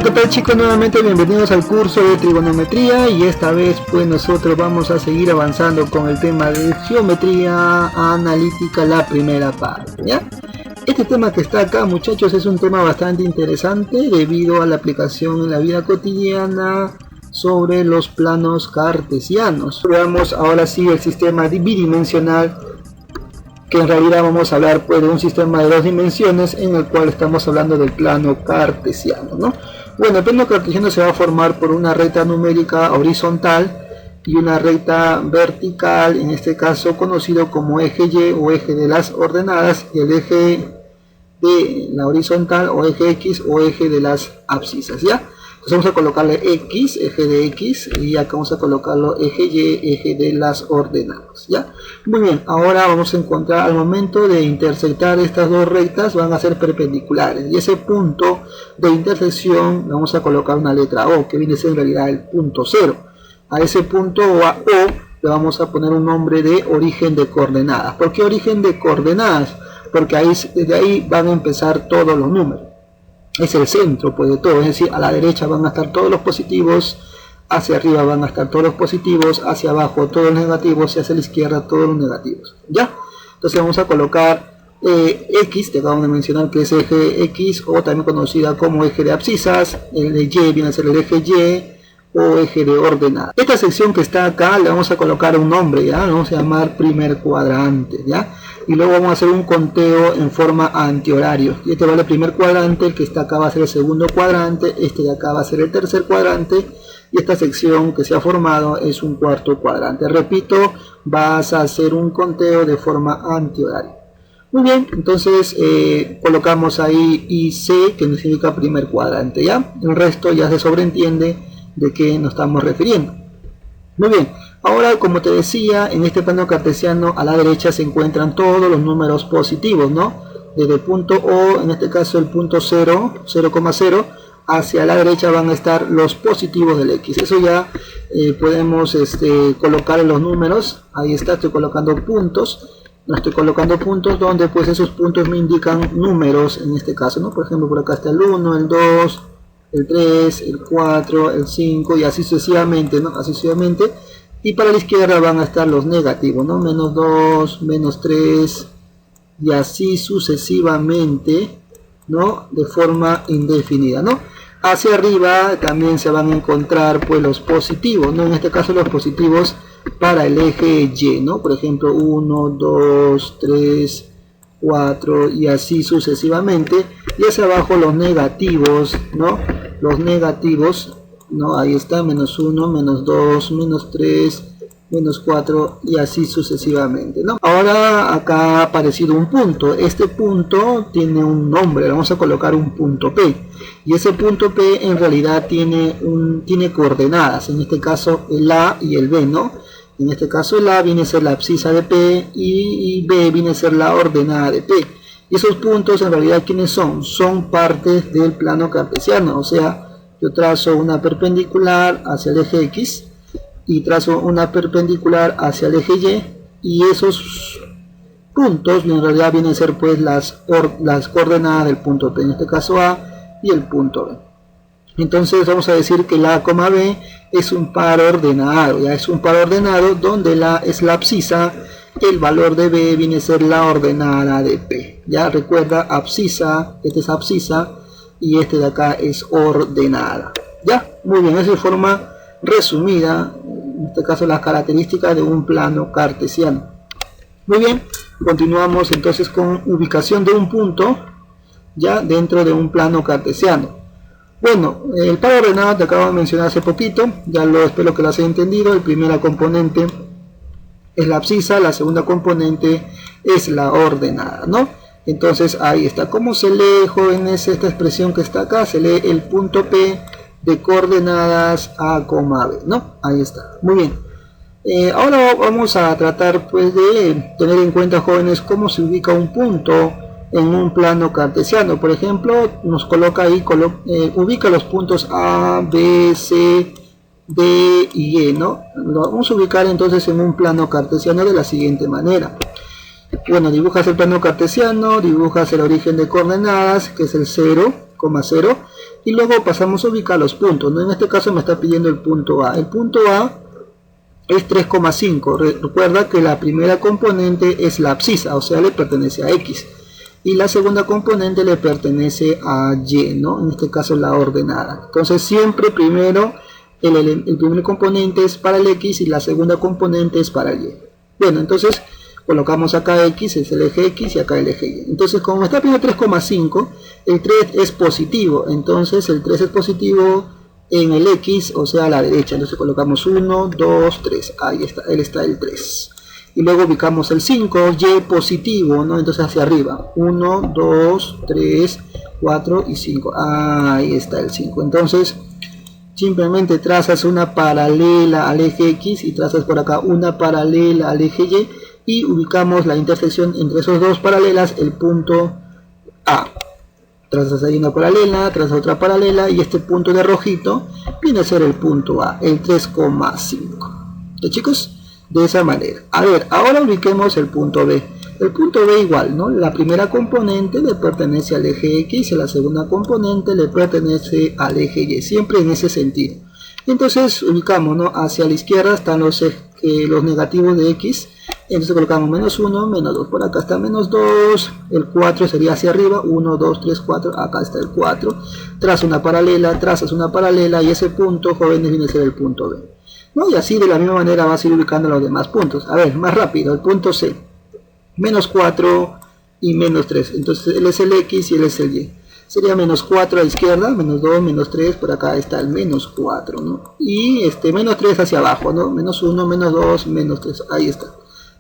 ¿Qué tal, chicos? Nuevamente bienvenidos al curso de trigonometría, y esta vez pues nosotros vamos a seguir avanzando con el tema de geometría analítica, la primera parte, ¿ya? Este tema que está acá, muchachos, es un tema bastante interesante debido a la aplicación en la vida cotidiana sobre los planos cartesianos. Veamos ahora sí el sistema bidimensional, que en realidad vamos a hablar pues de un sistema de dos dimensiones en el cual estamos hablando del plano cartesiano, ¿no? Bueno, el plano cartesiano se va a formar por una recta numérica horizontal y una recta vertical, en este caso conocido como eje Y o eje de las ordenadas, y el eje de la horizontal o eje X o eje de las abscisas, ¿ya? Entonces vamos a colocarle X, eje de X, y acá vamos a colocarlo eje Y, eje de las ordenadas, ¿ya? Muy bien, ahora vamos a encontrar, al momento de intersectar estas dos rectas, van a ser perpendiculares, y ese punto de intersección vamos a colocar una letra O, que viene a ser en realidad el punto 0. A ese punto o a O le vamos a poner un nombre de origen de coordenadas. ¿Por qué origen de coordenadas? Porque ahí, desde ahí van a empezar todos los números. Es el centro pues de todo, es decir, a la derecha van a estar todos los positivos, hacia arriba van a estar todos los positivos, hacia abajo todos los negativos y hacia la izquierda todos los negativos, ¿ya? Entonces vamos a colocar X, que acabamos de mencionar que es eje X, o también conocida como eje de abscisas. El de Y viene a ser el eje Y o eje de ordenada. Esta sección que está acá le vamos a colocar un nombre, ¿ya? Lo vamos a llamar primer cuadrante, ¿ya? Y luego vamos a hacer un conteo en forma antihorario. Y este va el primer cuadrante, el que está acá va a ser el segundo cuadrante, este de acá va a ser el tercer cuadrante, y esta sección que se ha formado es un cuarto cuadrante. Repito, vas a hacer un conteo de forma antihoraria. Muy bien, entonces colocamos ahí IC, que significa primer cuadrante, ¿ya? El resto ya se sobreentiende de qué nos estamos refiriendo. Muy bien, ahora, como te decía, en este plano cartesiano a la derecha se encuentran todos los números positivos, ¿no? Desde el punto O, en este caso el punto 0, 0,0, hacia la derecha van a estar los positivos del X. Eso ya podemos colocar en los números. Ahí está, estoy colocando puntos. No estoy colocando puntos donde pues esos puntos me indican números en este caso, ¿no? Por ejemplo, por acá está el 1, el 2, el 3, el 4, el 5 y así sucesivamente, ¿no? Así sucesivamente. Y para la izquierda van a estar los negativos, ¿no? Menos 2, menos 3 y así sucesivamente, ¿no? De forma indefinida, ¿no? Hacia arriba también se van a encontrar pues los positivos, ¿no? En este caso los positivos para el eje Y, ¿no? Por ejemplo, 1, 2, 3, 4 y así sucesivamente. Y hacia abajo los negativos, ¿no? Los negativos, ¿no? Ahí está, menos 1, menos 2, menos 3, menos 4 y así sucesivamente, ¿no? Ahora acá ha aparecido un punto. Este punto tiene un nombre, le vamos a colocar un punto P. Y ese punto P en realidad tiene coordenadas, en este caso el A y el B, ¿no? En este caso el A viene a ser la abscisa de P y B viene a ser la ordenada de P. Y esos puntos en realidad, ¿quiénes son? Son partes del plano cartesiano, o sea, yo trazo una perpendicular hacia el eje X y trazo una perpendicular hacia el eje Y, y esos puntos en realidad vienen a ser pues las coordenadas del punto P, en este caso A y el punto B. Entonces vamos a decir que la A, B es un par ordenado, ya es un par ordenado donde la es la abscisa, el valor de B viene a ser la ordenada de P. Ya recuerda, abscisa, este es abscisa y este de acá es ordenada. Ya, muy bien, esa es forma resumida, en este caso las características de un plano cartesiano. Muy bien, continuamos entonces con ubicación de un punto ya dentro de un plano cartesiano. Bueno, el par ordenado te acabo de mencionar hace poquito, ya espero que lo has entendido. La primera componente es la abscisa, la segunda componente es la ordenada, ¿no? Entonces ahí está. ¿Cómo se lee, jóvenes, esta expresión que está acá? Se lee el punto P de coordenadas A, B, ¿no? Ahí está, muy bien. Ahora vamos a tratar pues de tener en cuenta, jóvenes, cómo se ubica un punto en un plano cartesiano. Por ejemplo, nos coloca ahí, ubica los puntos A, B, C, D y E, ¿no? Lo vamos a ubicar entonces en un plano cartesiano de la siguiente manera. Bueno, dibujas el plano cartesiano, dibujas el origen de coordenadas, que es el 0, 0, y luego pasamos a ubicar los puntos, ¿no? En este caso me está pidiendo el punto A. El punto A es 3,5. Recuerda que la primera componente es la abscisa, o sea, le pertenece a X. Y la segunda componente le pertenece a Y, ¿no? En este caso la ordenada. Entonces siempre primero el primer componente es para el X y la segunda componente es para el Y. Bueno, entonces colocamos acá X, es el eje X y acá el eje Y. Entonces como me está pidiendo 3,5, el 3 es positivo. Entonces el 3 es positivo en el X, o sea a la derecha. Entonces colocamos 1, 2, 3. Ahí está, él está el 3. Y luego ubicamos el 5, Y positivo, ¿no? Entonces hacia arriba. 1, 2, 3, 4 y 5. Ahí está el 5. Entonces simplemente trazas una paralela al eje X y trazas por acá una paralela al eje Y y ubicamos la intersección entre esos dos paralelas, el punto A. Trazas ahí una paralela, trazas otra paralela y este punto de rojito viene a ser el punto A, el 3,5. ¿Ya, chicos? De esa manera. A ver, ahora ubiquemos el punto B. El punto B igual, ¿no? La primera componente le pertenece al eje X y la segunda componente le pertenece al eje Y, siempre en ese sentido. Entonces ubicamos, ¿no? Hacia la izquierda están los negativos de X. Entonces colocamos menos 1, menos 2. Por acá está menos 2. El 4 sería hacia arriba. 1, 2, 3, 4. Acá está el 4. Trazas una paralela y ese punto, jóvenes, viene a ser el punto B, ¿no? Y así de la misma manera vas a ir ubicando los demás puntos. A ver, más rápido, el punto C. Menos 4 y menos 3. Entonces él es el X y él es el Y. Sería menos 4 a la izquierda, menos 2, menos 3, por acá está el menos 4, ¿no? Y menos 3 hacia abajo, ¿no? Menos 1, menos 2, menos 3, ahí está.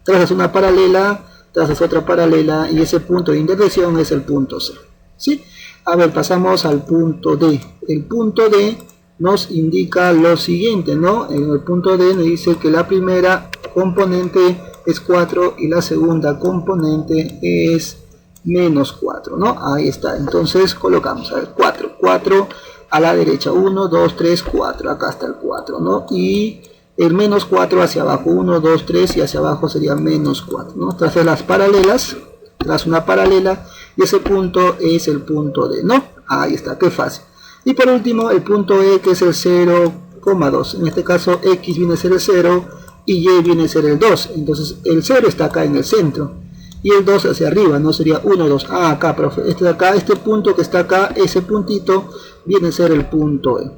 Trazas una paralela, trazas otra paralela y ese punto de intersección es el punto C, ¿sí? A ver, pasamos al punto D. El punto D nos indica lo siguiente, ¿no? En el punto D nos dice que la primera componente es 4 y la segunda componente es menos 4, ¿no? Ahí está. Entonces colocamos, a ver, 4 a la derecha, 1, 2, 3, 4, acá está el 4, ¿no? Y el menos 4 hacia abajo, 1, 2, 3 y hacia abajo sería menos 4, ¿no? Tras las paralelas, tras una paralela y ese punto es el punto D, ¿no? Ahí está, qué fácil. Y por último el punto E, que es el 0,2. En este caso X viene a ser el 0 y Y viene a ser el 2. Entonces el 0 está acá en el centro y el 2 hacia arriba, no sería 1, 2. Ah, acá, profe, este de acá, este punto que está acá, ese puntito viene a ser el punto E.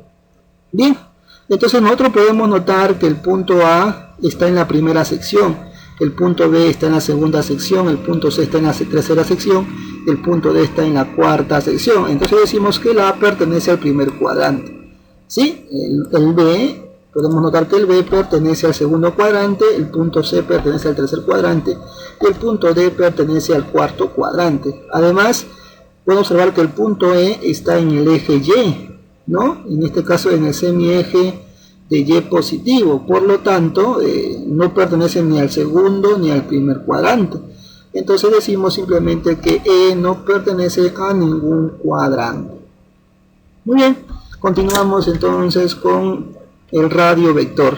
Bien, entonces nosotros podemos notar que el punto A está en la primera sección, el punto B está en la segunda sección, el punto C está en la tercera sección, el punto D está en la cuarta sección. Entonces decimos que la A pertenece al primer cuadrante, ¿sí? El B, podemos notar que el B pertenece al segundo cuadrante, el punto C pertenece al tercer cuadrante y el punto D pertenece al cuarto cuadrante. Además, podemos observar que el punto E está en el eje Y, ¿no? En este caso en el semieje de Y positivo, por lo tanto no pertenece ni al segundo ni al primer cuadrante. Entonces decimos simplemente que E no pertenece a ningún cuadrante. Muy bien, continuamos entonces con el radio vector.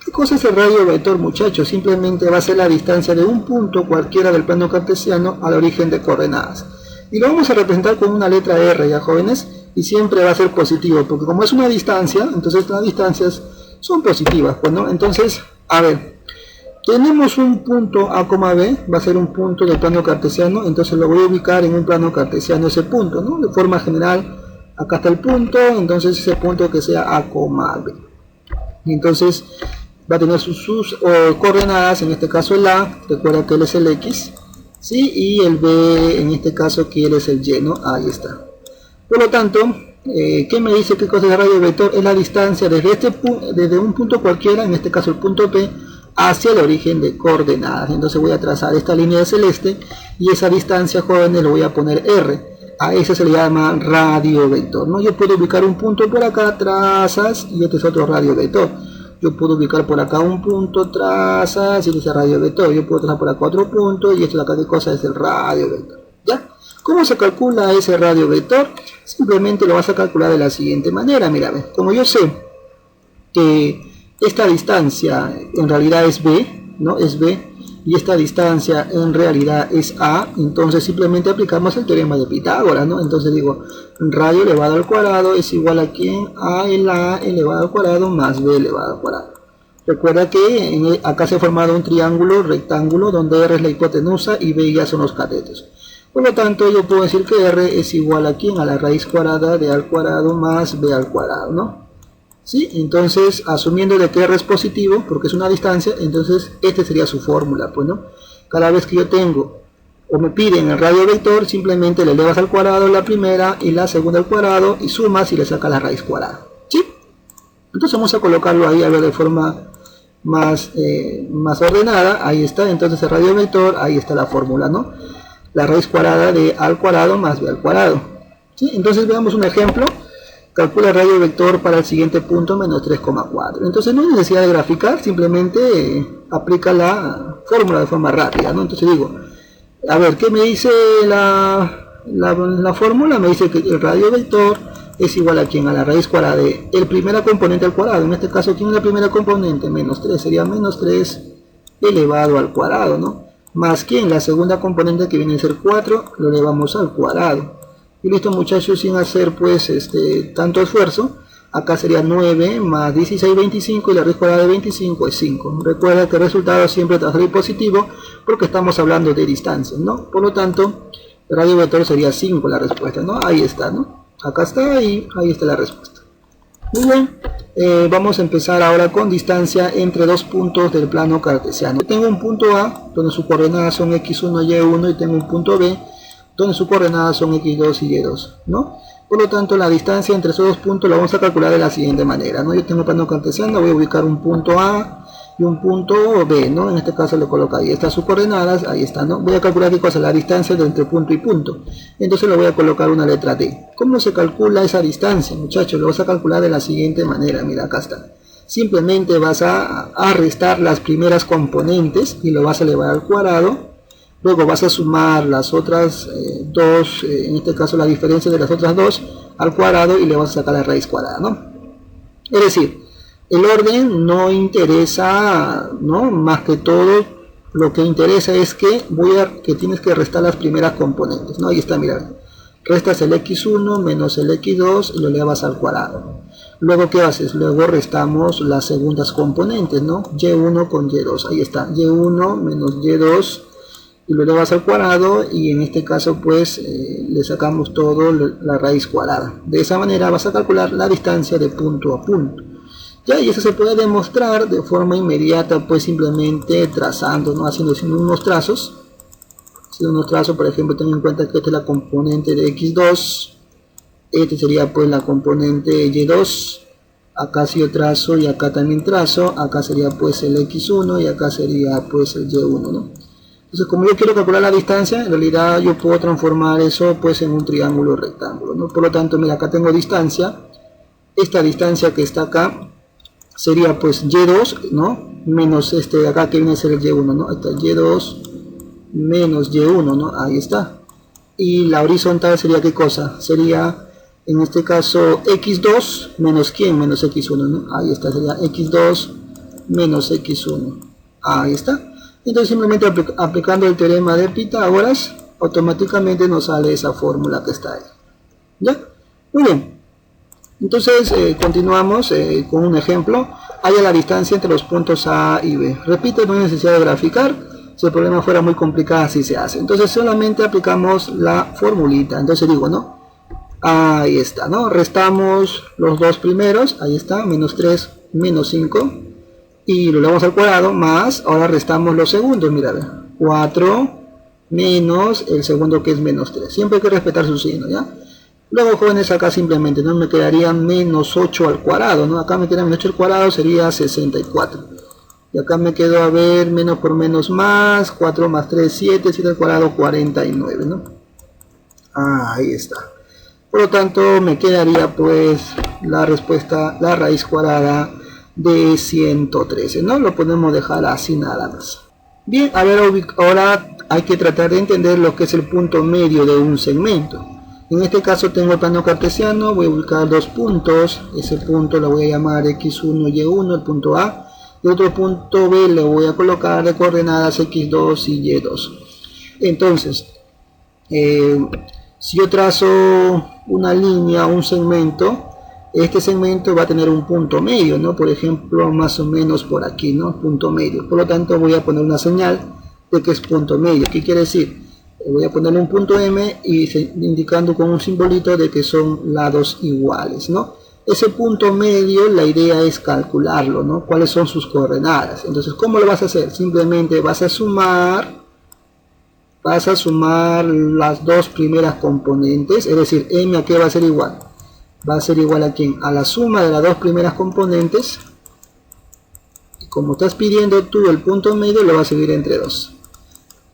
¿Qué cosa es el radio vector, muchachos? Simplemente va a ser la distancia de un punto cualquiera del plano cartesiano al origen de coordenadas. Y lo vamos a representar con una letra R, ya jóvenes, y siempre va a ser positivo, porque como es una distancia, entonces las distancias son positivas, pues, ¿no? Entonces, a ver, tenemos un punto A, B, va a ser un punto del plano cartesiano, entonces lo voy a ubicar en un plano cartesiano ese punto, ¿no? De forma general, acá está el punto, entonces ese punto que sea A, B. Y entonces va a tener sus coordenadas, en este caso el A, recuerda que él es el X, ¿sí? Y el B, en este caso que él es el Y, ¿no? Ahí está. Por lo tanto, ¿qué me dice qué cosa es el radio vector? Es la distancia desde un punto cualquiera, en este caso el punto P, hacia el origen de coordenadas. Entonces voy a trazar esta línea de celeste y esa distancia, jóvenes, lo voy a poner R. A ese se le llama radio vector, ¿no? Yo puedo ubicar un punto por acá, trazas, y este es otro radio vector. Yo puedo ubicar por acá un punto, trazas, y este es el radio vector. Yo puedo trazar por acá otro punto, y esto de acá, ¿qué cosa es el radio vector? ¿Ya? ¿Cómo se calcula ese radio vector? Simplemente lo vas a calcular de la siguiente manera. Mira, como yo sé que esta distancia en realidad es B, ¿no? Es B. y esta distancia en realidad es A, entonces simplemente aplicamos el teorema de Pitágoras, ¿no? Entonces digo, radio elevado al cuadrado es igual a ¿quién? A el A elevado al cuadrado más B elevado al cuadrado. Recuerda que acá se ha formado un triángulo rectángulo donde R es la hipotenusa y B ya son los catetos. Por lo tanto, yo puedo decir que R es igual a ¿quién? A la raíz cuadrada de A al cuadrado más B al cuadrado, ¿no? ¿Sí? Entonces, asumiendo de que R es positivo, porque es una distancia, entonces esta sería su fórmula, pues, ¿no? Cada vez que yo tengo, o me piden el radio vector, simplemente le elevas al cuadrado la primera y la segunda al cuadrado, y sumas y le sacas la raíz cuadrada, ¿sí? Entonces vamos a colocarlo ahí a ver de forma más ordenada. Ahí está, entonces el radio vector, ahí está la fórmula, ¿no? La raíz cuadrada de A al cuadrado más B al cuadrado, ¿sí? Entonces veamos un ejemplo. Calcula el radio vector para el siguiente punto, menos 3,4. Entonces no hay necesidad de graficar, simplemente aplica la fórmula de forma rápida, ¿no? Entonces digo, a ver, ¿qué me dice la fórmula? Me dice que el radio vector es igual a ¿quién? A la raíz cuadrada de el primera componente al cuadrado. En este caso, ¿quién es la primera componente? Menos 3, sería menos 3 elevado al cuadrado, ¿no? Más ¿quién? La segunda componente, que viene a ser 4, lo elevamos al cuadrado. Y listo, muchachos, sin hacer pues tanto esfuerzo. Acá sería 9 más 16, 25, y la raíz cuadrada de 25 es 5. Recuerda que el resultado siempre va a salir positivo porque estamos hablando de distancias, ¿no? Por lo tanto, el radio vector sería 5 la respuesta, ¿no? Ahí está, ¿no? Acá está y ahí está la respuesta. Muy bien, vamos a empezar ahora con distancia entre dos puntos del plano cartesiano. Tengo un punto A donde sus coordenadas son x1 y y1, y tengo un punto B donde sus coordenadas son x2 y y2, ¿no? Por lo tanto, la distancia entre esos dos puntos la vamos a calcular de la siguiente manera, ¿no? Yo tengo el plano cartesiano, voy a ubicar un punto A y un punto B, ¿no? En este caso le coloco ahí, estas sus coordenadas, ahí está, ¿no? Voy a calcular qué cosa, la distancia entre punto y punto. Entonces le voy a colocar una letra D. ¿Cómo se calcula esa distancia, muchachos? Lo vas a calcular de la siguiente manera, mira, acá está. Simplemente vas a restar las primeras componentes y lo vas a elevar al cuadrado. Luego vas a sumar las otras dos, en este caso la diferencia de las otras dos, al cuadrado, y le vas a sacar la raíz cuadrada, ¿no? Es decir, el orden no interesa, ¿no? Más que todo, lo que interesa es que tienes que restar las primeras componentes, ¿no? Ahí está, mira. Restas el x1 menos el x2 y lo elevas al cuadrado. Luego, ¿qué haces? Luego restamos las segundas componentes, ¿no? y1 con y2. Ahí está, y1 menos y2 y lo elevas al cuadrado, y en este caso pues le sacamos todo la raíz cuadrada. De esa manera vas a calcular la distancia de punto a punto. Ya, y eso se puede demostrar de forma inmediata, pues simplemente trazando, ¿no? Haciendo unos trazos. Haciendo unos trazos, por ejemplo, ten en cuenta que esta es la componente de x2. Este sería pues la componente y2. Acá sí yo trazo y acá también trazo. Acá sería pues el x1 y acá sería pues el y1, ¿no? Entonces, como yo quiero calcular la distancia, en realidad yo puedo transformar eso pues en un triángulo rectángulo, ¿no? Por lo tanto, mira, acá tengo distancia. Esta distancia que está acá sería pues y2, ¿no? Menos este de acá que viene a ser el y1, ¿no? Está y2 menos y1, ¿no? Ahí está. Y la horizontal sería ¿qué cosa? Sería, en este caso, x2 menos ¿quién? Menos x1, ¿no? Ahí está, sería x2 menos x1. Ahí está. Entonces simplemente aplicando el teorema de Pitágoras, automáticamente nos sale esa fórmula que está ahí. ¿Ya? Muy bien. Entonces continuamos con un ejemplo. Halla la distancia entre los puntos A y B. Repito, no hay necesidad de graficar. Si el problema fuera muy complicado, así se hace. Entonces solamente aplicamos la formulita. Entonces digo, ¿no? Ahí está, ¿no? Restamos los dos primeros. Ahí está, menos 3, menos 5. Y lo elevamos al cuadrado, más, ahora restamos los segundos, mira, 4 menos el segundo que es menos 3. Siempre hay que respetar su signo, ¿ya? Luego, jóvenes, acá simplemente, ¿no? Me quedaría menos 8 al cuadrado, ¿no? Acá me queda menos 8 al cuadrado, sería 64. Y acá me quedó, a ver, menos por menos más, 4 más 3, 7, 7 al cuadrado, 49, ¿no? Ahí está. Por lo tanto, me quedaría, pues, la respuesta, la raíz cuadrada de 113, ¿no? Lo podemos dejar así nada más. Bien, a ver, ahora hay que tratar de entender lo que es el punto medio de un segmento. En este caso tengo el plano cartesiano, voy a ubicar dos puntos. Ese punto lo voy a llamar x1 y y1, el punto A, y otro punto B le voy a colocar de coordenadas x2 y y2. Entonces, si yo trazo una línea, un segmento, este segmento va a tener un punto medio, ¿no? Por ejemplo, más o menos por aquí, ¿no? Punto medio. Por lo tanto, voy a poner una señal de que es punto medio. ¿Qué quiere decir? Voy a ponerle un punto M y indicando con un simbolito de que son lados iguales, ¿no? Ese punto medio, la idea es calcularlo, ¿no? ¿Cuáles son sus coordenadas? Entonces, ¿cómo lo vas a hacer? Simplemente vas a sumar las dos primeras componentes, es decir, M a qué va a ser igual. Va a ser igual a quién? A la suma de las dos primeras componentes. Y como estás pidiendo tú el punto medio, lo vas a dividir entre 2.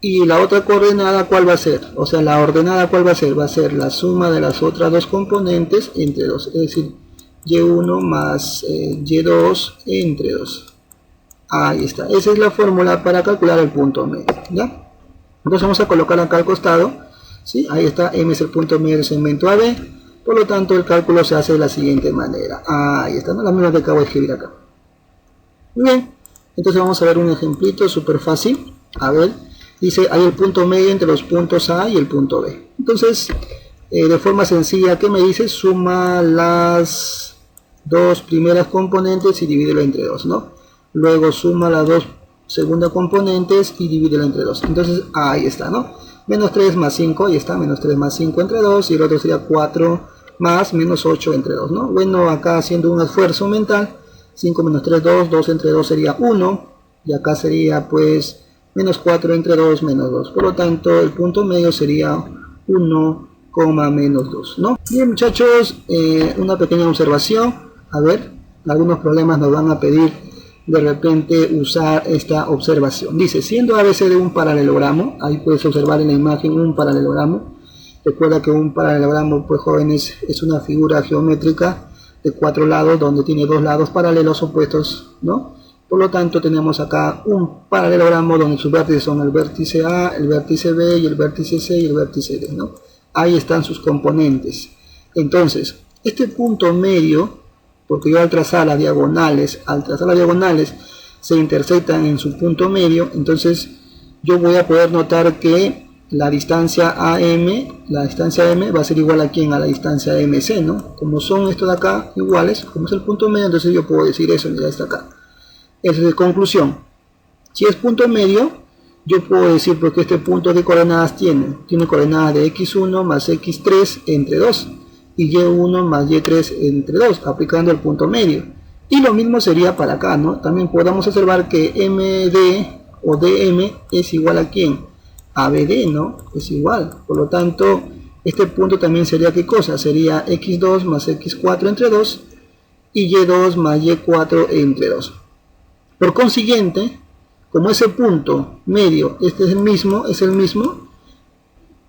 Y la otra coordenada, ¿cuál va a ser? O sea, la ordenada, ¿cuál va a ser? Va a ser la suma de las otras dos componentes entre 2. Es decir, y1 más y2 entre 2. Ahí está. Esa es la fórmula para calcular el punto medio, ¿ya? Entonces vamos a colocar acá al costado, ¿sí? Ahí está, M es el punto medio del segmento AB. Por lo tanto, el cálculo se hace de la siguiente manera. Ahí está, ¿no? La misma que acabo de escribir acá. Muy bien. Entonces vamos a ver un ejemplito súper fácil. A ver. Dice, hay el punto medio entre los puntos A y el punto B. Entonces, de forma sencilla, ¿qué me dice? Suma las dos primeras componentes y divídelo entre 2, ¿no? Luego suma las dos segundas componentes y divídelo entre 2. Entonces, ahí está, ¿no? Menos 3 más 5, ahí está, menos 3 más 5 entre 2. Y el otro sería 4 más menos 8 entre 2, ¿no? Bueno, acá haciendo un esfuerzo mental, 5 menos 3, 2, 2 entre 2 sería 1. Y acá sería, pues, menos 4 entre 2 menos 2. Por lo tanto, el punto medio sería 1, menos 2, ¿no? Bien, muchachos, una pequeña observación. A ver, algunos problemas nos van a pedir de repente usar esta observación. Dice, siendo ABC de un paralelogramo, ahí puedes observar en la imagen un paralelogramo. Recuerda que un paralelogramo, pues jóvenes, es una figura geométrica de 4 lados donde tiene 2 lados paralelos opuestos, ¿no? Por lo tanto, tenemos acá un paralelogramo donde sus vértices son el vértice A, el vértice B, y el vértice C y el vértice D, ¿no? Ahí están sus componentes. Entonces, este punto medio, porque yo al trazar las diagonales se intersectan en su punto medio, entonces yo voy a poder notar que la distancia AM va a ser igual a ¿quién? A la distancia MC, ¿no? Como son estos de acá iguales, como es el punto medio, entonces yo puedo decir eso, mira, está acá. Esa es la conclusión. Si es punto medio, yo puedo decir porque este punto de coordenadas tiene coordenadas de x1 más x3 entre 2 y y1 más y3 entre 2, aplicando el punto medio. Y lo mismo sería para acá, ¿no? También podemos observar que MD o DM es igual a ¿quién? A BD, ¿no? Es igual. Por lo tanto, este punto también sería ¿qué cosa? Sería x2 más x4 entre 2 y y2 más y4 entre 2. Por consiguiente, como ese punto medio, este es el mismo,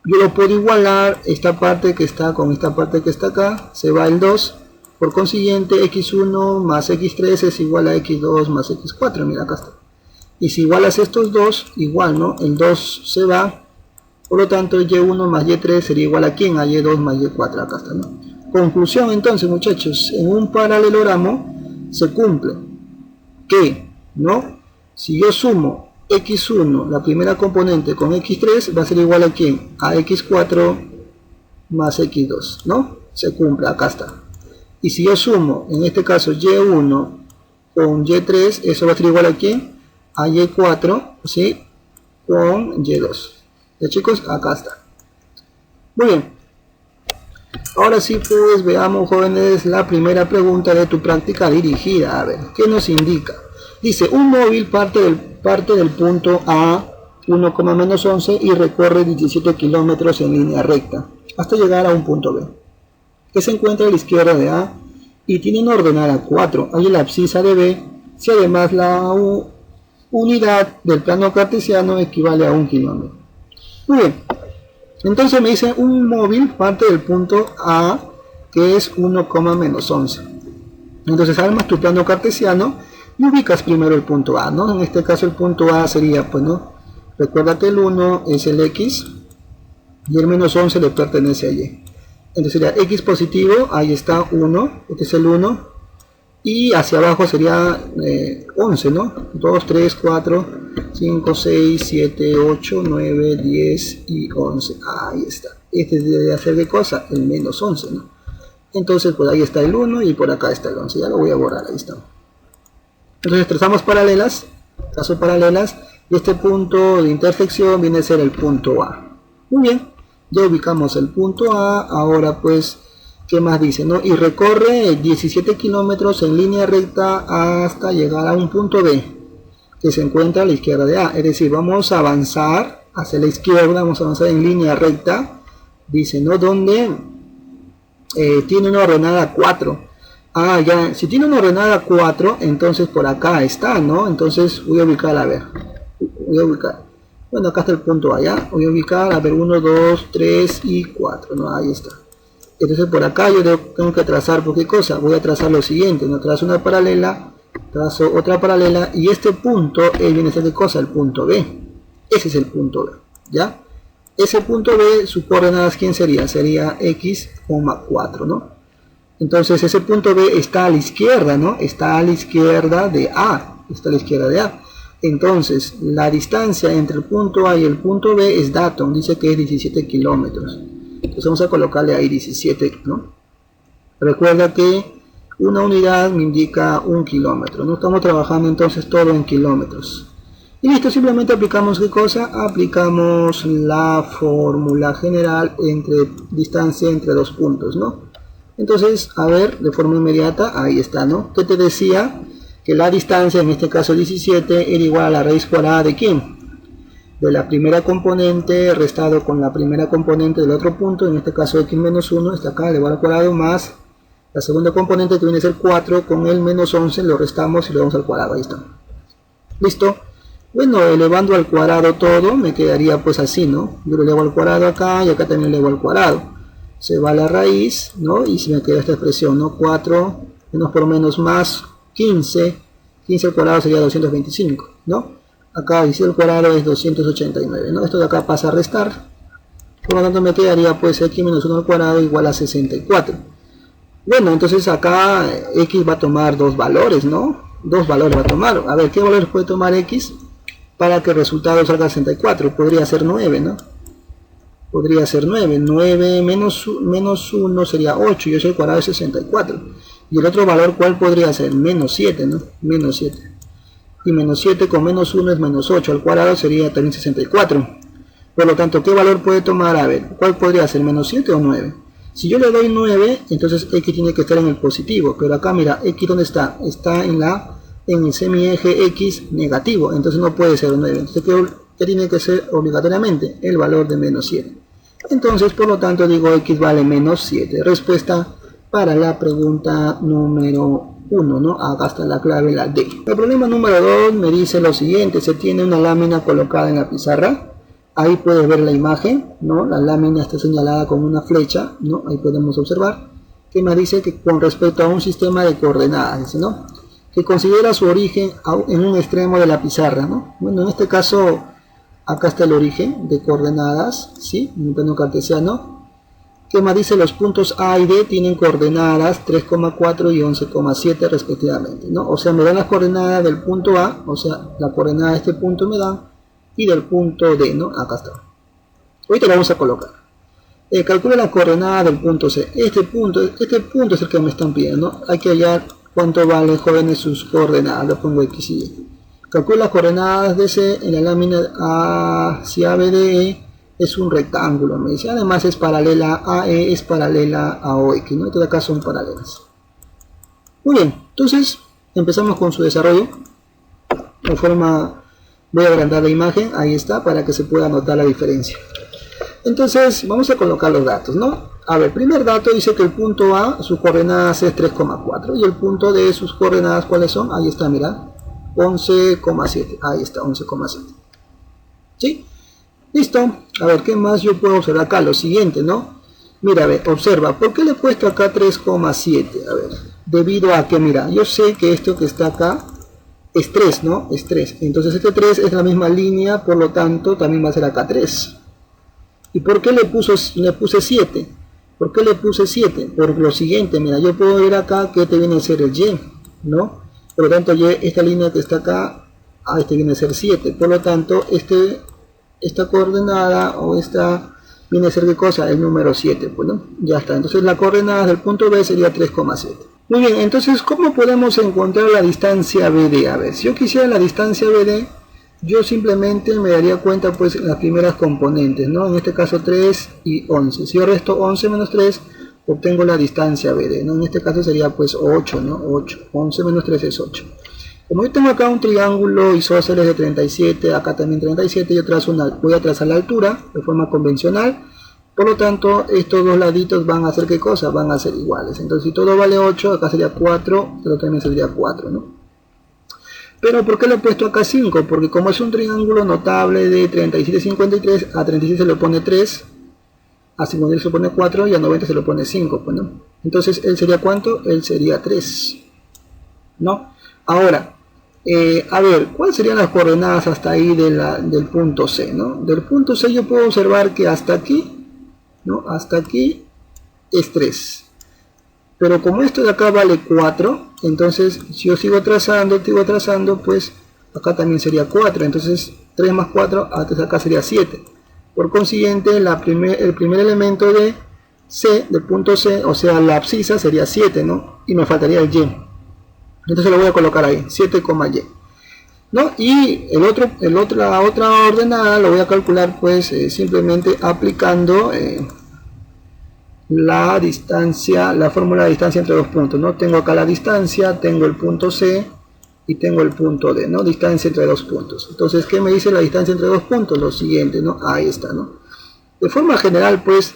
yo lo puedo igualar, esta parte que está con esta parte que está acá, se va el 2, por consiguiente x1 más x3 es igual a x2 más x4, mira acá está. Y si igualas estos dos, igual, ¿no? El 2 se va, por lo tanto y1 más y3 sería igual a ¿quién? A y2 más y4, acá está, ¿no? Conclusión entonces, muchachos, en un paralelogramo se cumple que, ¿no? Si yo sumo x1, la primera componente, con x3, va a ser igual a ¿quién? A x4 más x2, ¿no? Se cumple, acá está. Y si yo sumo, en este caso, y1 con y3, eso va a ser igual a ¿quién? A y4, ¿sí? Con y2. ¿Ya, chicos? Acá está. Muy bien. Ahora sí, pues, veamos, jóvenes, la primera pregunta de tu práctica dirigida. A ver, ¿qué nos indica? Dice, un móvil parte del punto A 1,-11 y recorre 17 kilómetros en línea recta hasta llegar a un punto B, que se encuentra a la izquierda de A y tiene una ordenada 4. Hay la abscisa de B, si además la unidad del plano cartesiano equivale a 1 kilómetro. Muy bien, entonces me dice un móvil parte del punto A, que es 1,-11. Entonces armas tu plano cartesiano y ubicas primero el punto A, ¿no? En este caso el punto A sería, pues, ¿no? Recuerda que el 1 es el X y el menos 11 le pertenece a Y. Entonces sería X positivo, ahí está 1, este es el 1, y hacia abajo sería 11, ¿no? 2, 3, 4, 5, 6, 7, 8, 9, 10 y 11. Ahí está. Este debe hacer ¿qué cosa? El menos 11, ¿no? Entonces, pues ahí está el 1 y por acá está el 11. Ya lo voy a borrar, ahí está. Entonces trazamos paralelas, trazo paralelas, y este punto de intersección viene a ser el punto A. Muy bien, ya ubicamos el punto A. Ahora pues, ¿qué más dice, no? Y recorre 17 kilómetros en línea recta hasta llegar a un punto B, que se encuentra a la izquierda de A. Es decir, vamos a avanzar hacia la izquierda, vamos a avanzar en línea recta, dice, ¿no? Donde tiene una ordenada 4. Ah, ya, si tiene una ordenada 4, entonces por acá está, ¿no? Entonces voy a ubicar, a ver, voy a ubicar, bueno, acá está el punto A, ¿ya? Voy a ubicar, a ver, 1, 2, 3 y 4, ¿no? Ahí está. Entonces por acá yo tengo que trazar, ¿por qué cosa? Voy a trazar lo siguiente, ¿no? Trazo una paralela, trazo otra paralela, y este punto viene a ser ¿qué cosa? El punto B. Ese es el punto B, ¿ya? Ese punto B, sus coordenadas, ¿quién sería? Sería x, 4, ¿no? Entonces ese punto B está a la izquierda, ¿no? Está a la izquierda de A. Está a la izquierda de A. Entonces la distancia entre el punto A y el punto B es datum. Dice que es 17 kilómetros. Entonces vamos a colocarle ahí 17, ¿no? Recuerda que una unidad me indica 1 kilómetro. No estamos trabajando entonces todo en kilómetros. Y listo, simplemente aplicamos ¿qué cosa? Aplicamos la fórmula general entre distancia entre dos puntos, ¿no? Entonces, a ver, de forma inmediata, ahí está, ¿no? ¿Qué te decía? Que la distancia, en este caso 17, era igual a la raíz cuadrada ¿de quién? De la primera componente restado con la primera componente del otro punto, en este caso x menos 1, está acá, elevado al cuadrado, más la segunda componente que viene a ser 4, con el menos 11, lo restamos y lo damos al cuadrado, ahí está. ¿Listo? Bueno, elevando al cuadrado todo, me quedaría pues así, ¿no? Yo lo elevo al cuadrado acá y acá también lo elevo al cuadrado. Se va la raíz, ¿no? Y se me queda esta expresión, ¿no? 4 menos por menos más 15. 15 al cuadrado sería 225, ¿no? Acá 17 al cuadrado es 289, ¿no? Esto de acá pasa a restar. Por lo tanto me quedaría pues x menos 1 al cuadrado igual a 64. Bueno, entonces acá x va a tomar dos valores, ¿no? Dos valores va a tomar. A ver, ¿qué valores puede tomar x para que el resultado salga 64? Podría ser 9, ¿no? Podría ser 9, 9 menos 1 sería 8, y 8 al cuadrado es 64. Y el otro valor, ¿cuál podría ser? Menos 7, ¿no? Menos 7. Y menos 7 con menos 1 es menos 8, al cuadrado sería también 64. Por lo tanto, ¿qué valor puede tomar? A ver, ¿cuál podría ser? ¿Menos 7 o 9? Si yo le doy 9, entonces x tiene que estar en el positivo. Pero acá, mira, x ¿dónde está? Está en el semieje x negativo, entonces no puede ser 9. Entonces, ¿qué tiene que ser obligatoriamente? El valor de menos 7. Entonces, por lo tanto, digo x vale menos 7. Respuesta para la pregunta número 1, ¿no? Acá está la clave, la D. El problema número 2 me dice lo siguiente. Se tiene una lámina colocada en la pizarra. Ahí puedes ver la imagen, ¿no? La lámina está señalada con una flecha, ¿no? Ahí podemos observar. Que me dice que con respecto a un sistema de coordenadas, dice, ¿no? Que considera su origen en un extremo de la pizarra, ¿no? Bueno, en este caso, acá está el origen de coordenadas, ¿sí? En un plano cartesiano. Que me dice los puntos A y D tienen coordenadas 3,4 y 11,7 respectivamente, ¿no? O sea, me dan las coordenadas del punto A, o sea, la coordenada de este punto me dan, y del punto D, ¿no? Acá está. Ahorita lo vamos a colocar. Calcula la coordenada del punto C. Este punto es el que me están pidiendo, ¿no? Hay que hallar cuánto vale, jóvenes, sus coordenadas. Lo pongo X y Y. Calcula las coordenadas de C en la lámina A, si ABDE es un rectángulo, me dice. Además es paralela a AE, es paralela a OX, ¿no? Entonces acá son paralelas. Muy bien, entonces empezamos con su desarrollo. De forma... Voy a agrandar la imagen, ahí está, para que se pueda notar la diferencia. Entonces, vamos a colocar los datos, ¿no? A ver, primer dato dice que el punto A, sus coordenadas es 3,4. Y el punto D, sus coordenadas, ¿cuáles son? Ahí está, mira, 11,7. Ahí está, 11,7. ¿Sí? Listo. A ver, ¿qué más yo puedo observar acá? Lo siguiente, ¿no? Mira, a ver, observa, ¿por qué le he puesto acá 3,7? A ver, debido a que, mira, yo sé que esto que está acá es 3, ¿no? Es 3. Entonces este 3 es la misma línea, por lo tanto también va a ser acá 3. ¿Y por qué le puse 7? ¿Por qué le puse 7? Por lo siguiente, mira, yo puedo ver acá que te viene a ser el Y. ¿no? Por lo tanto, y esta línea que está acá, este viene a ser 7. Por lo tanto, esta coordenada o esta viene a ser ¿qué cosa? El número 7, pues, ¿no? Ya está. Entonces la coordenada del punto B sería 3,7. Muy bien, entonces, ¿cómo podemos encontrar la distancia BD? A ver, si yo quisiera la distancia BD, yo simplemente me daría cuenta, pues, las primeras componentes, ¿no? En este caso 3 y 11. Si yo resto 11 menos 3, obtengo la distancia BD, ¿no? En este caso sería, pues, 8, ¿no? 8. 11 menos 3 es 8. Como yo tengo acá un triángulo isósceles de 37, acá también 37, yo voy a trazar la altura de forma convencional. Por lo tanto, estos dos laditos van a hacer ¿qué cosa? Van a ser iguales. Entonces, si todo vale 8, acá sería 4, pero también sería 4, ¿no? Pero, ¿por qué le he puesto acá 5? Porque como es un triángulo notable de 37, 53, a 37 se le pone 3, a 53 se le pone 4 y a 90 se le pone 5, pues, ¿no? Entonces, ¿él sería cuánto? Él sería 3, ¿no? Ahora, a ver, ¿cuáles serían las coordenadas hasta ahí del punto C, ¿no? Del punto C yo puedo observar que hasta aquí, ¿no? Hasta aquí es 3. Pero como esto de acá vale 4, entonces si yo sigo trazando, pues acá también sería 4. Entonces 3 más 4, acá sería 7. Por consiguiente, el primer elemento de C, del punto C, o sea la abscisa sería 7, ¿no? Y me faltaría el Y. Entonces lo voy a colocar ahí, 7,y, ¿no? Y la otra ordenada lo voy a calcular, pues, simplemente aplicando la distancia, la fórmula de distancia entre dos puntos, ¿no? Tengo acá la distancia, tengo el punto C y tengo el punto D, ¿no? Distancia entre dos puntos. Entonces, ¿qué me dice la distancia entre dos puntos? Lo siguiente, ¿no? Ahí está, ¿no? De forma general, pues,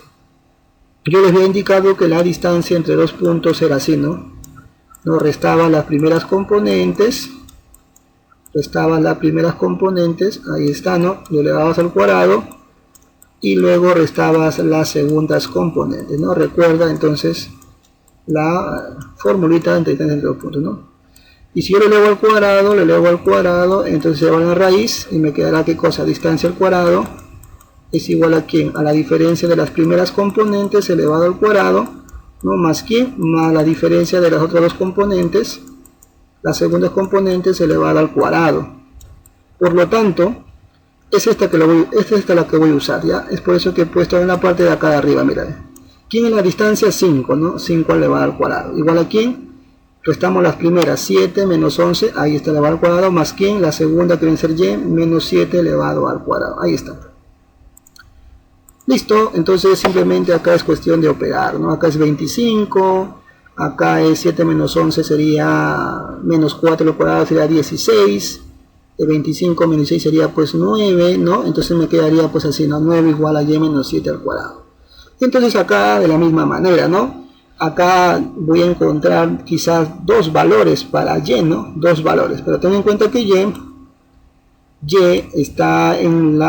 yo les había indicado que la distancia entre dos puntos era así, ¿no? No restaba las primeras componentes, ahí está, ¿no? Lo elevabas al cuadrado y luego restabas las segundas componentes, ¿no? Recuerda entonces la formulita de distancia entre dos puntos, ¿no? Y si yo lo elevo al cuadrado, entonces se va a la raíz y me quedará ¿qué cosa? Distancia al cuadrado es igual a ¿quién? A la diferencia de las primeras componentes elevado al cuadrado, ¿no? Más ¿quién? Más la diferencia de las otras dos componentes, las segundas componentes elevada al cuadrado. Por lo tanto, es esta la que voy a usar, ¿ya? Es por eso que he puesto en la parte de acá de arriba, mira. ¿Quién es la distancia? 5, ¿no? 5 elevado al cuadrado. ¿Igual a quién? Restamos las primeras, 7 menos 11, ahí está elevado al cuadrado, más ¿quién? La segunda que viene a ser y, menos 7 elevado al cuadrado. Ahí está. Listo, entonces simplemente acá es cuestión de operar, ¿no? Acá es 25, acá es 7 menos 11 sería menos 4 al cuadrado, sería 16, de 25 menos 16 sería pues 9, ¿no? Entonces me quedaría pues así, ¿no? 9 igual a y menos 7 al cuadrado. Entonces acá de la misma manera, ¿no? Acá voy a encontrar quizás dos valores para y, ¿no? Dos valores, pero ten en cuenta que y está en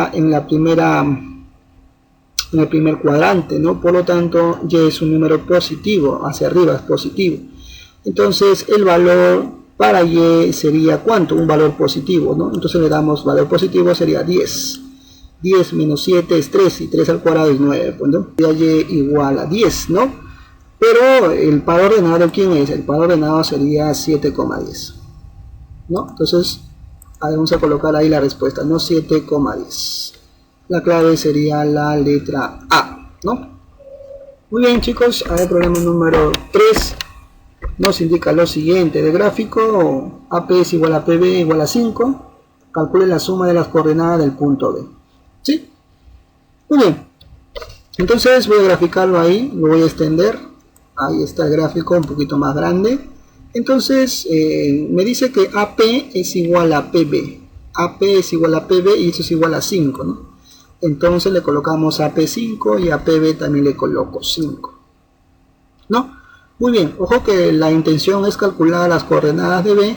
el primer cuadrante, ¿no? Por lo tanto, y es un número positivo, hacia arriba es positivo. Entonces, el valor para y sería ¿cuánto? Un valor positivo, ¿no? Entonces le damos valor positivo, sería 10. 10 menos 7 es 3, y 3 al cuadrado es 9, pues, ¿no? Y igual a 10, ¿no? Pero el par ordenado, ¿quién es? El par ordenado sería 7,10, ¿no? Entonces, vamos a colocar ahí la respuesta, ¿no? 7,10. La clave sería la letra A, ¿no? Muy bien, chicos, a ver, problema número 3 nos indica lo siguiente: de gráfico AP es igual a PB igual a 5, calcule la suma de las coordenadas del punto B. ¿Sí? Muy bien, entonces voy a graficarlo ahí, lo voy a extender, ahí está el gráfico un poquito más grande. Entonces me dice que AP es igual a PB, AP es igual a PB y eso es igual a 5, ¿no? Entonces le colocamos a P5 y a PB también le coloco 5, ¿no? Muy bien, ojo que la intención es calcular las coordenadas de B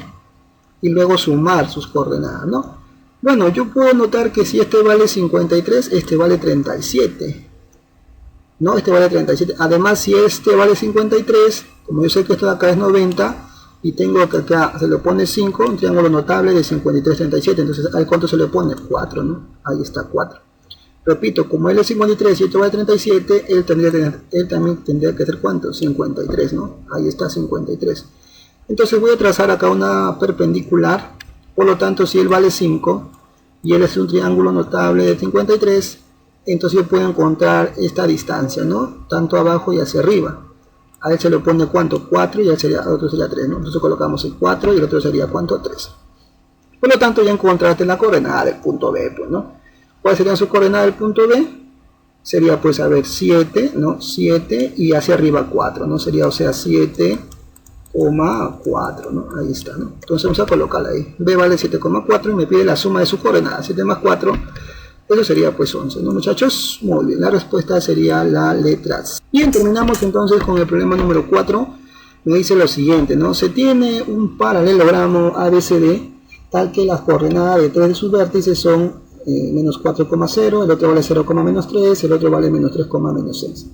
y luego sumar sus coordenadas, ¿no? Bueno, yo puedo notar que si este vale 53, este vale 37, ¿no? Este vale 37. Además, si este vale 53, como yo sé que esto de acá es 90 y tengo que acá se le pone 5, un triángulo notable de 53, 37, entonces ¿al cuánto se le pone? 4, ¿no? Ahí está 4. Repito, como él es 53 y esto vale 37, él también tendría que ser ¿cuánto? 53, ¿no? Ahí está 53. Entonces voy a trazar acá una perpendicular. Por lo tanto, si él vale 5 y él es un triángulo notable de 53, entonces yo puedo encontrar esta distancia, ¿no? Tanto abajo y hacia arriba. A él se le pone ¿cuánto? 4 y al otro sería 3, ¿no? Entonces colocamos el 4 y el otro sería ¿cuánto? 3. Por lo tanto, ya encontraste la coordenada del punto B, pues, ¿no? ¿Cuál sería su coordenada del punto B? Sería, pues, a ver, 7, ¿no? 7 y hacia arriba 4, ¿no? Sería, o sea, 7,4, ¿no? Ahí está, ¿no? Entonces vamos a colocarla ahí. B vale 7,4 y me pide la suma de su coordenada. 7 más 4, eso sería, pues, 11, ¿no, muchachos? Muy bien, la respuesta sería la letra C. Bien, terminamos entonces con el problema número 4. Me dice lo siguiente, ¿no? Se tiene un paralelogramo ABCD tal que las coordenadas de 3 de sus vértices son menos 4,0, el otro vale 0,-3, el otro vale menos 3,-6.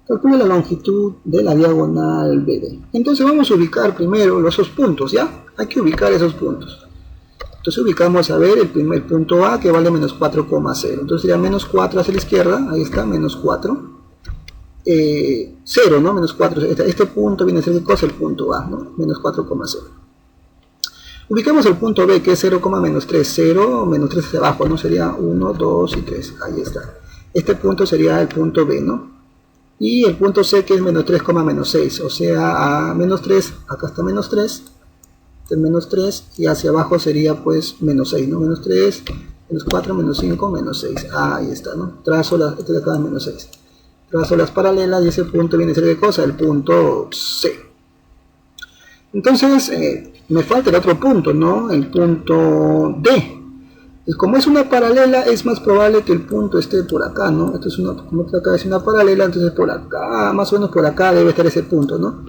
Calcula la longitud de la diagonal BD. Entonces vamos a ubicar primero esos puntos, ¿ya? Hay que ubicar esos puntos. Entonces ubicamos, a ver, el primer punto A que vale menos 4,0. Entonces sería menos 4 hacia la izquierda, ahí está, menos 4. 0, ¿no? Menos 4. Este punto viene a ser, ¿qué cosa? El punto A, ¿no? Menos 4,0. Ubicamos el punto B, que es 0,-3, 0, menos 3 hacia abajo, ¿no? Sería 1, 2 y 3, ahí está. Este punto sería el punto B, ¿no? Y el punto C, que es menos 3,-6, o sea, a menos 3, acá está menos 3, este menos 3, y hacia abajo sería, pues, menos 6, ¿no? Menos 3, menos 4, menos 5, menos 6, ahí está, ¿no? Trazo este de acá, menos 6. Trazo las paralelas y ese punto viene a ser, ¿qué cosa? El punto C. Entonces, me falta el otro punto, ¿no? El punto D. Y como es una paralela, es más probable que el punto esté por acá, ¿no? Esto es como que acá es una paralela, entonces por acá, más o menos por acá debe estar ese punto, ¿no?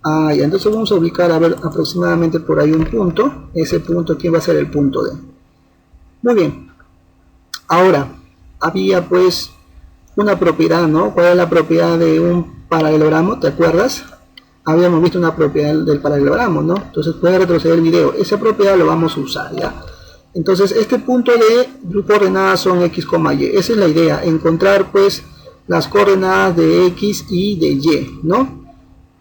Ah, ya, entonces vamos a ubicar, a ver, aproximadamente por ahí un punto. Ese punto, ¿quién va a ser el punto D? Muy bien. Ahora, había pues una propiedad, ¿no? ¿Cuál es la propiedad de un paralelogramo? ¿Te acuerdas? Habíamos visto una propiedad del paralelogramo, ¿no? Entonces puedes retroceder el video. Esa propiedad lo vamos a usar, ¿ya? Entonces este punto de coordenadas son x, y. Esa es la idea, encontrar pues las coordenadas de x y de y, ¿no?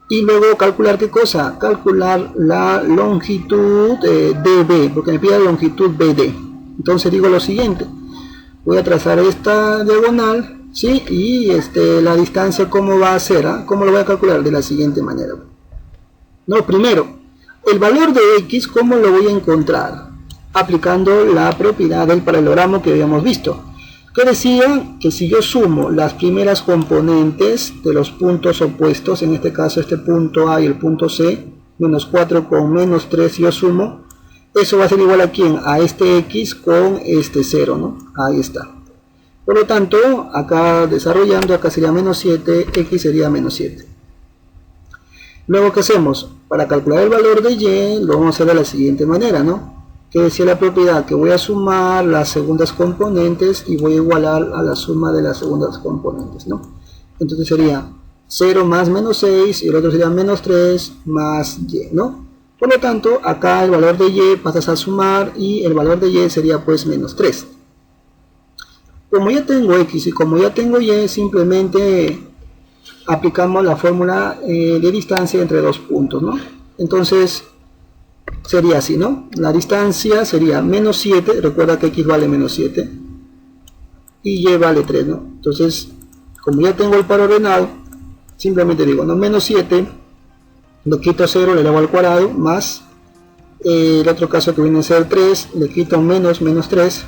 Y luego calcular, ¿qué cosa? Calcular la longitud dB, porque me pide la longitud BD. Entonces digo lo siguiente, voy a trazar esta diagonal, ¿sí? Y la distancia, ¿cómo va a ser? ¿Cómo lo voy a calcular? De la siguiente manera. No, primero, el valor de x, ¿cómo lo voy a encontrar? Aplicando la propiedad del paralelogramo que habíamos visto, que decía que si yo sumo las primeras componentes de los puntos opuestos, en este caso este punto A y el punto C, menos 4 con menos 3, yo sumo, eso va a ser igual a ¿quién? A este x con este 0, ¿no? Ahí está. Por lo tanto, acá desarrollando, acá sería menos 7, x sería menos 7. Luego, ¿qué hacemos? Para calcular el valor de y, lo vamos a hacer de la siguiente manera, ¿no? Que decía la propiedad que voy a sumar las segundas componentes y voy a igualar a la suma de las segundas componentes, ¿no? Entonces sería 0 más menos 6 y el otro sería menos 3 más y, ¿no? Por lo tanto, acá el valor de y pasas a sumar y el valor de y sería pues menos 3. Como ya tengo x y como ya tengo y, simplemente aplicamos la fórmula de distancia entre dos puntos, ¿no? Entonces sería así, ¿no? La distancia sería menos 7, recuerda que x vale menos 7 y y vale 3, ¿no? Entonces, como ya tengo el par ordenado, simplemente digo, ¿no? Menos 7, le quito 0, le elevo al cuadrado, más el otro caso que viene a ser 3, le quito menos 3,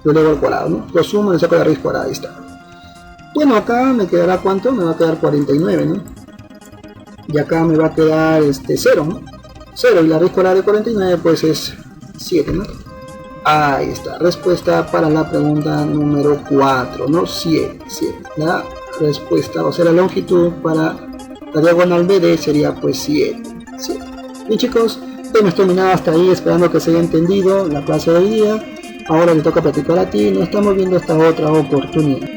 lo elevo al cuadrado, ¿no? Lo sumo, le saco la raíz cuadrada, ahí está. Bueno, acá me quedará ¿cuánto? Me va a quedar 49, ¿no? Y acá me va a quedar 0, ¿no? 0 y la raíz cuadrada de 49 pues es 7, ¿no? Ahí está, respuesta para la pregunta número 4, ¿no? 7. La respuesta, o sea, la longitud para la diagonal BD sería pues 7. Bien, chicos, hemos terminado hasta ahí, esperando que se haya entendido la clase de hoy día. Ahora le toca practicar a ti, nos estamos viendo hasta otra oportunidad.